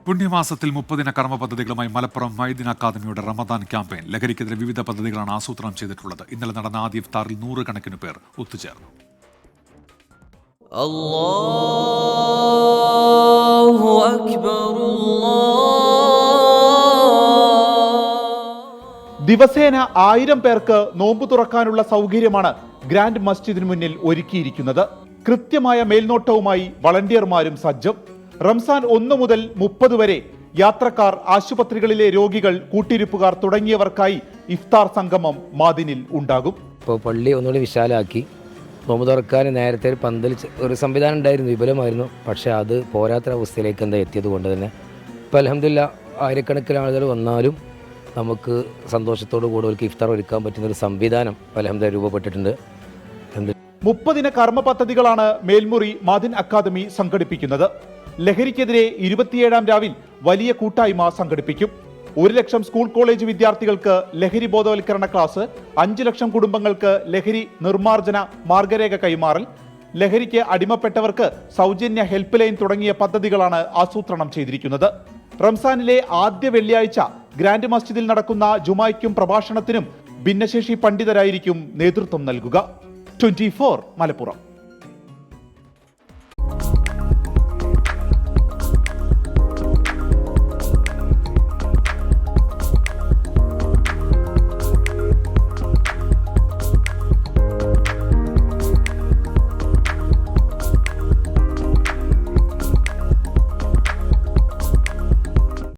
പുണ്യമാസത്തിൽ 30 കർമ്മ പദ്ധതികളുമായി മലപ്പുറം മൈദിൻ അക്കാദമിയുടെ റമദാൻ ക്യാമ്പയിൻ. ലഹരിക്കെതിരെ വിവിധ പദ്ധതികളാണ് ആസൂത്രണം ചെയ്തിട്ടുള്ളത്. ഇന്നലെ നടന്ന ആദ്യ ഇഫ്താറിൽ 100 കണക്കിന് പേർ ഒത്തുചേർന്നു. അല്ലാഹു അക്ബർ. ദിവസേന 1000 പേർക്ക് നോമ്പ് തുറക്കാനുള്ള സൗകര്യമാണ് ഗ്രാൻഡ് മസ്ജിദിന് മുന്നിൽ ഒരുക്കിയിരിക്കുന്നത്. കൃത്യമായ മേൽനോട്ടവുമായി വളണ്ടിയർമാരും സജ്ജം. റംസാൻ 1 മുതൽ 30 വരെ യാത്രക്കാർ, ആശുപത്രികളിലെ രോഗികൾ, കൂട്ടിരിപ്പുകാർ തുടങ്ങിയവർക്കായി ഇഫ്താർ സംഗമം മാദിനിൽ ഉണ്ടാകും. ഇപ്പോൾ പള്ളി ഒന്നുകൂടി വിശാലാക്കി നോമ്പ് തുറക്കാൻ നേരത്തെ ഒരു പന്തൽ ഒരു സംവിധാനം ഉണ്ടായിരുന്നു, വിപുലമായിരുന്നു. പക്ഷേ അത് പോരാത്ത അവസ്ഥയിലേക്ക് എത്തിയത് കൊണ്ട് തന്നെ ഇപ്പോൾ അൽഹംദുലില്ലാ ആയിരക്കണക്കിന് ആളുകൾ വന്നാലും നമുക്ക് സന്തോഷത്തോടു കൂടുതൽ ഇഫ്താർ ഒരുക്കാൻ പറ്റുന്ന ഒരു സംവിധാനം അൽഹംദുലില്ലാ രൂപപ്പെട്ടിട്ടുണ്ട്. 30 കർമ്മ പദ്ധതികളാണ് മേൽമുറി മാദിൻ അക്കാദമി സംഘടിപ്പിക്കുന്നത്. ലഹരിക്കെതിരെ 27-ാം രാവിൽ വലിയ കൂട്ടായ്മ സംഘടിപ്പിക്കും. 1 ലക്ഷം സ്കൂൾ കോളേജ് വിദ്യാർത്ഥികൾക്ക് ലഹരി ബോധവൽക്കരണ ക്ലാസ്, 5 ലക്ഷം കുടുംബങ്ങൾക്ക് ലഹരി നിർമ്മാർജ്ജന മാർഗരേഖ കൈമാറൽ, ലഹരിക്ക് അടിമപ്പെട്ടവർക്ക് സൗജന്യ ഹെൽപ്പ് ലൈൻ തുടങ്ങിയ പദ്ധതികളാണ് ആസൂത്രണം ചെയ്തിരിക്കുന്നത്. റംസാനിലെ ആദ്യ വെള്ളിയാഴ്ച ഗ്രാൻഡ് മസ്ജിദിൽ നടക്കുന്ന ജുമായ്ക്കും പ്രഭാഷണത്തിനും ഭിന്നശേഷി പണ്ഡിതരായിരിക്കും നേതൃത്വം നൽകുക. 24 മലപ്പുറം.